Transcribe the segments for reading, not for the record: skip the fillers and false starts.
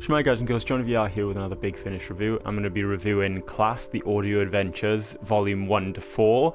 Shmai guys and girls, JonnyVR here with another Big Finish review. I'm going to be reviewing Class, The Audio Adventures, Volume 1 to 4.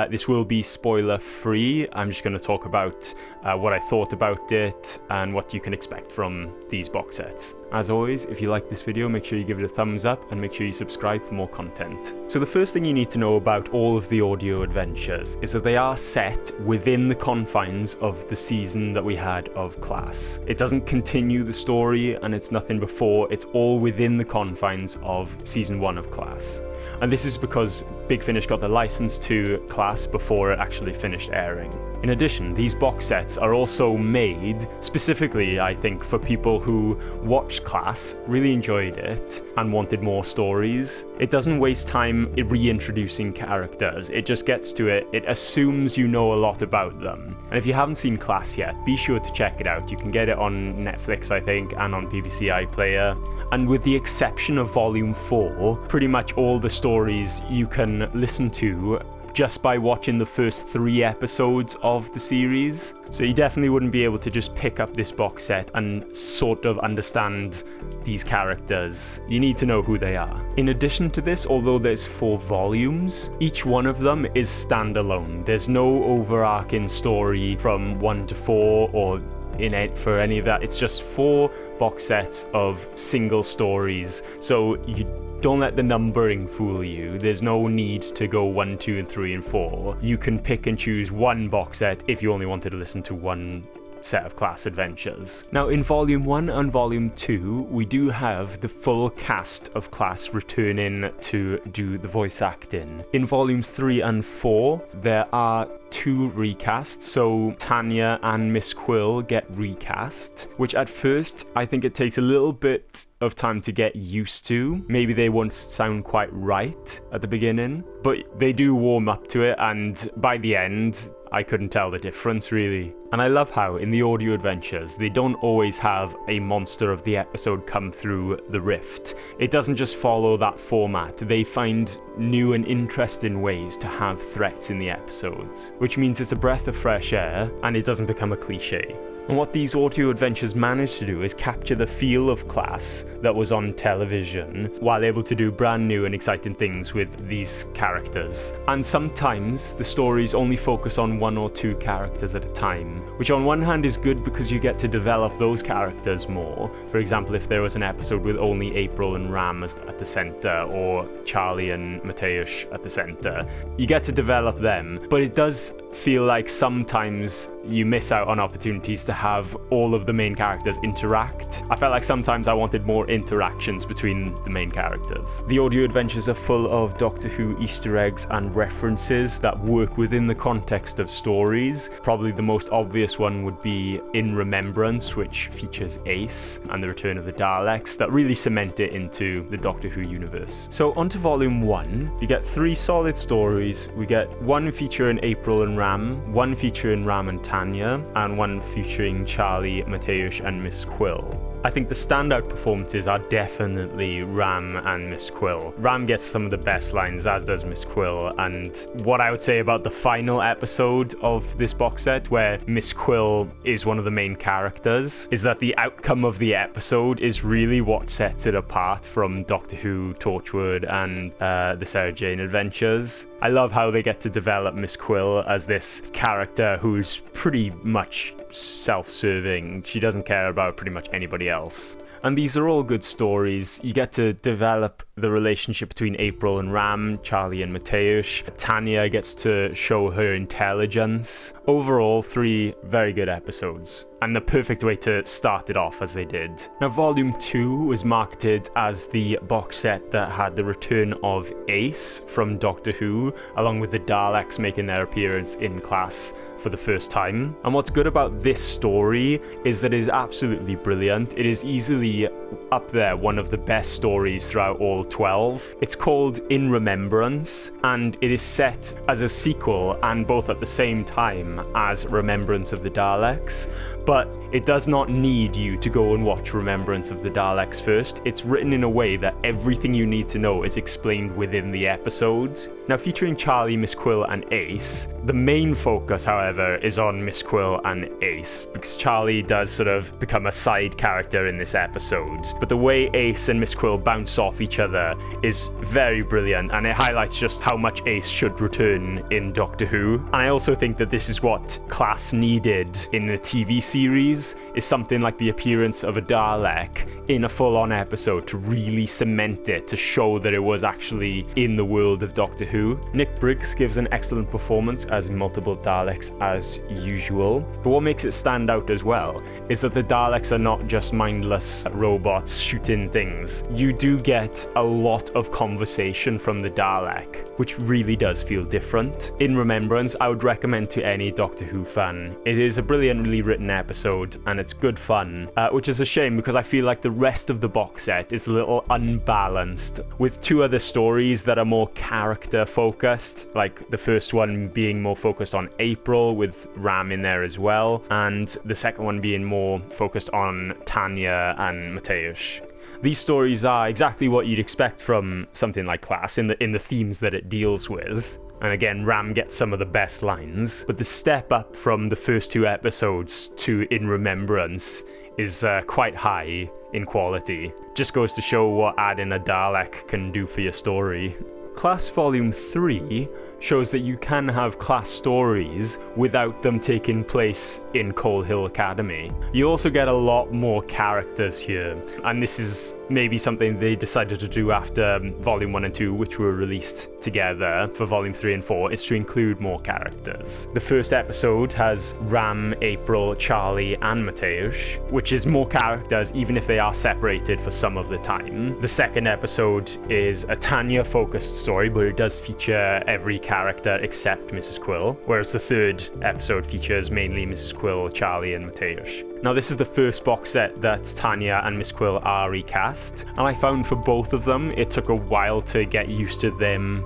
This will be spoiler free. I'm just going to talk about what I thought about it and what you can expect from these box sets. As always, if you like this video, make sure you give it a thumbs up and make sure you subscribe for more content. So the first thing you need to know about all of the audio adventures is that they are set within the confines of the season that we had of Class. It doesn't continue the story and it's nothing before, it's all within the confines of Season 1 of Class. And this is because Big Finish got the license to Class before it actually finished airing. In addition, these box sets are also made specifically, I think, for people who watched Class, really enjoyed it, and wanted more stories. It doesn't waste time reintroducing characters, it just gets to it, it assumes you know a lot about them. And if you haven't seen Class yet, be sure to check it out. You can get it on Netflix, I think, and on BBC iPlayer. And with the exception of Volume 4, pretty much all the stories you can listen to just by watching the first 3 episodes of the series. So you definitely wouldn't be able to just pick up this box set and sort of understand these characters. You need to know who they are. In addition to this, although there's 4 volumes, each one of them is standalone. There's no overarching story from 1 to 4 or in it for any of that. It's just 4 box sets of single stories. So you don't let the numbering fool you. There's no need to go 1, 2, and 3, and 4. You can pick and choose one box set if you only wanted to listen to one set of Class adventures. Now in Volume 1 and Volume 2, we do have the full cast of Class returning to do the voice acting. In Volumes 3 and 4, there are 2 recasts, so Tanya and Miss Quill get recast, which at first I think it takes a little bit of time to get used to. Maybe they won't sound quite right at the beginning, but they do warm up to it, and by the end I couldn't tell the difference really. And I love how in the audio adventures they don't always have a monster of the episode come through the rift. It doesn't just follow that format. They find new and interesting ways to have threats in the episodes, which means it's a breath of fresh air and it doesn't become a cliche. And what these audio adventures manage to do is capture the feel of Class that was on television while able to do brand new and exciting things with these characters. And sometimes the stories only focus on 1 or 2 characters at a time, which on one hand is good because you get to develop those characters more. For example, if there was an episode with only April and Ram at the center, or Charlie and Mateusz at the center, you get to develop them. But it does feel like sometimes you miss out on opportunities to have all of the main characters interact. I felt like sometimes I wanted more interactions between the main characters. The audio adventures are full of Doctor Who Easter eggs and references that work within the context of stories. Probably the most obvious one would be In Remembrance, which features Ace and the return of the Daleks, that really cement it into the Doctor Who universe. So onto Volume 1, you get 3 solid stories. We get 1 featuring April and Ram, 1 featuring Ram and Tanya, and 1 featuring Charlie, Mateusz, and Miss Quill. I think the standout performances are definitely Ram and Miss Quill. Ram gets some of the best lines, as does Miss Quill, and what I would say about the final episode of this box set, where Miss Quill is one of the main characters, is that the outcome of the episode is really what sets it apart from Doctor Who, Torchwood, and the Sarah Jane Adventures. I love how they get to develop Miss Quill as this character who's pretty much self-serving. She doesn't care about pretty much anybody else. And these are all good stories. You get to develop the relationship between April and Ram, Charlie and Mateusz. Tanya gets to show her intelligence. Overall, 3 very good episodes, and the perfect way to start it off as they did. Now, Volume 2 was marketed as the box set that had the return of Ace from Doctor Who, along with the Daleks making their appearance in Class for the first time. And what's good about this story is that it is absolutely brilliant. It is easily up there one of the best stories throughout all 12. It's called In Remembrance, and it is set as a sequel and both at the same time as Remembrance of the Daleks. But it does not need you to go and watch Remembrance of the Daleks first. It's written in a way that everything you need to know is explained within the episode. Now, featuring Charlie, Miss Quill, and Ace, the main focus, however, is on Miss Quill and Ace, because Charlie does sort of become a side character in this episode. But the way Ace and Miss Quill bounce off each other is very brilliant, and it highlights just how much Ace should return in Doctor Who. And I also think that this is what class needed in the TV series, is something like the appearance of a Dalek in a full-on episode to really cement it, to show that it was actually in the world of Doctor Who. Nick Briggs gives an excellent performance as multiple Daleks as usual, but what makes it stand out as well is that the Daleks are not just mindless robots shooting things. You do get a lot of conversation from the Dalek, which really does feel different. In Remembrance, I would recommend to any Doctor Who fan. It is a brilliantly written episode and it's good fun, which is a shame because I feel like the rest of the box set is a little unbalanced, with two other stories that are more character focused, like the first one being more focused on April with Ram in there as well, and the second one being more focused on Tanya and Mateusz. These stories are exactly what you'd expect from something like Class in the themes that it deals with. And again, Ram gets some of the best lines, but the step up from the first two episodes to In Remembrance is quite high in quality. Just goes to show what adding a Dalek can do for your story. Class Volume 3 shows that you can have Class stories without them taking place in Coal Hill Academy. You also get a lot more characters here, and this is maybe something they decided to do after Volume 1 and 2, which were released together for Volume 3 and 4, is to include more characters. The first episode has Ram, April, Charlie, and Mateusz, which is more characters even if they are separated for some of the time. The second episode is a Tanya-focused story, but it does feature every character except Mrs. Quill, whereas the third episode features mainly Mrs. Quill, Charlie, and Mateusz. Now, this is the first box set that Tanya and Miss Quill are recast, and I found for both of them it took a while to get used to them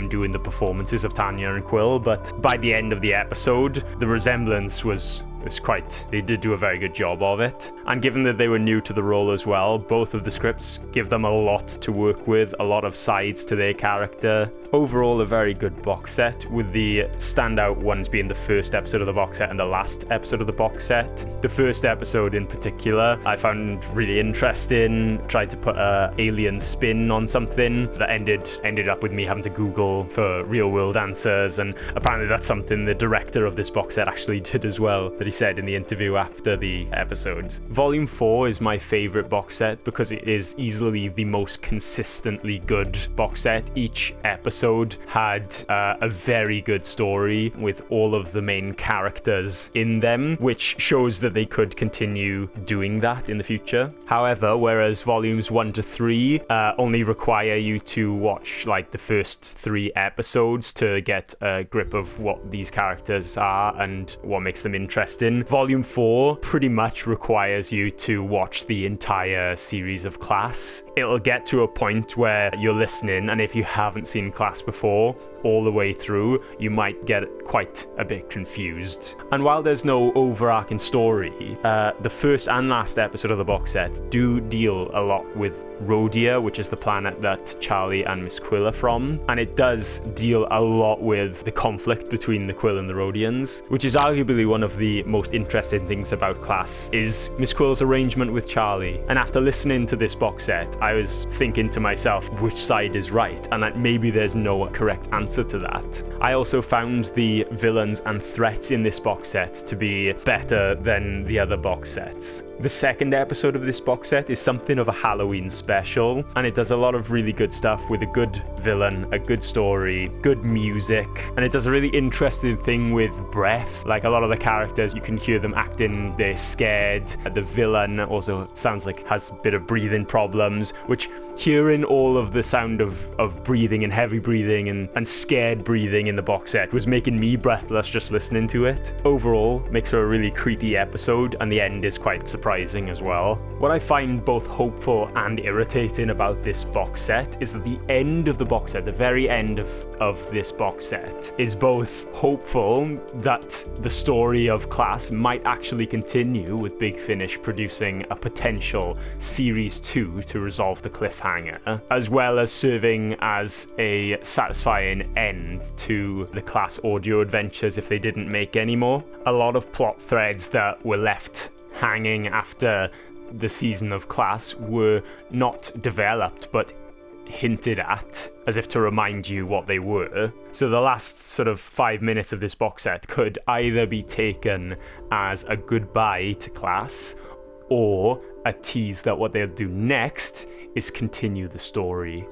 doing the performances of Tanya and Quill, but by the end of the episode, the resemblance was they did do a very good job of it. And given that they were new to the role as well, both of the scripts give them a lot to work with, a lot of sides to their character. Overall, a very good box set, with the standout ones being the first episode of the box set and the last episode of the box set. The first episode in particular, I found really interesting, tried to put an alien spin on something that ended up with me having to Google for real world answers, and apparently that's something the director of this box set actually did as well, that he said in the interview after the episode. Volume 4 is my favourite box set because it is easily the most consistently good box set. Each episode had a very good story with all of the main characters in them, which shows that they could continue doing that in the future. However, whereas volumes 1 to 3 only require you to watch like the first 3 episodes to get a grip of what these characters are and what makes them interesting, Volume 4 pretty much requires you to watch the entire series of Class. It'll get to a point where you're listening, and if you haven't seen Class before, all the way through, you might get quite a bit confused. And while there's no overarching story, the first and last episode of the box set do deal a lot with Rhodia, which is the planet that Charlie and Miss Quill are from, and it does deal a lot with the conflict between the Quill and the Rhodians, which is arguably one of the most interesting things about Class, is Miss Quill's arrangement with Charlie. And after listening to this box set, I was thinking to myself, which side is right, and that maybe there's no correct answer to that. I also found the villains and threats in this box set to be better than the other box sets. The second episode of this box set is something of a Halloween special, and it does a lot of really good stuff with a good villain, a good story, good music, and it does a really interesting thing with breath. Like, a lot of the characters, you can hear them acting, they're scared. The villain also sounds like has a bit of breathing problems, which hearing all of the sound of breathing and heavy breathing and scared breathing in the box set was making me breathless just listening to it. Overall, makes for a really creepy episode, and the end is quite surprising as well. What I find both hopeful and irritating about this box set is that the end of the box set, the very end of this box set, is both hopeful that the story of Class Class might actually continue, with Big Finish producing a potential Series 2 to resolve the cliffhanger, as well as serving as a satisfying end to the Class audio adventures if they didn't make any more. A lot of plot threads that were left hanging after the season of Class were not developed, but hinted at, as if to remind you what they were. So the last sort of 5 minutes of this box set could either be taken as a goodbye to Class, or a tease that what they'll do next is continue the story.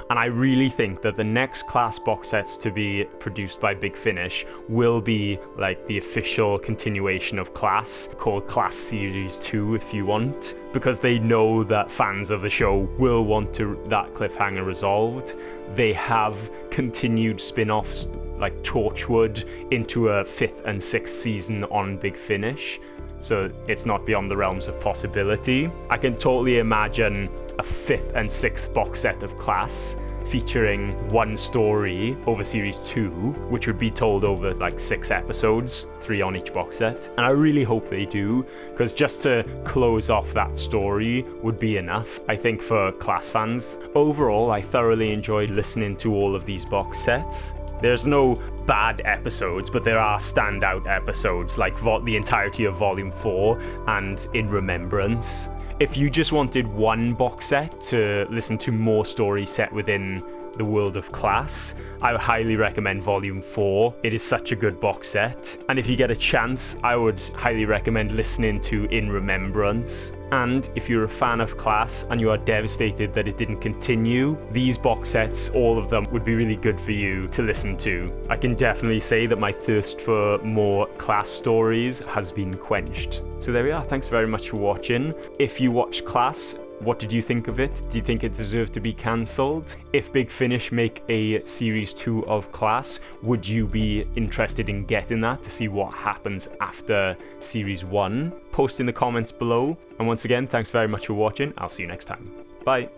And I really think that the next Class box sets to be produced by Big Finish will be like the official continuation of Class, called Class Series 2 if you want, because they know that fans of the show will want that cliffhanger resolved. They have continued spin-offs like Torchwood into a 5th and 6th season on Big Finish, so it's not beyond the realms of possibility. I can totally imagine a 5th and 6th box set of Class featuring one story over Series 2, which would be told over like 6 episodes, 3 on each box set. And I really hope they do, because just to close off that story would be enough, I think, for Class fans. Overall, I thoroughly enjoyed listening to all of these box sets. There's no bad episodes, but there are standout episodes, like the entirety of Volume 4 and In Remembrance. If you just wanted one box set to listen to more stories set within the world of Class, I would highly recommend Volume 4. It is such a good box set. And if you get a chance, I would highly recommend listening to In Remembrance. And if you're a fan of Class and you are devastated that it didn't continue, these box sets, all of them, would be really good for you to listen to. I can definitely say that my thirst for more Class stories has been quenched. So there we are. Thanks very much for watching. If you watched Class, what did you think of it? Do you think it deserved to be cancelled? If Big Finish make a Series 2 of Class, would you be interested in getting that to see what happens after Series 1? Post in the comments below. And once again, thanks very much for watching. I'll see you next time. Bye.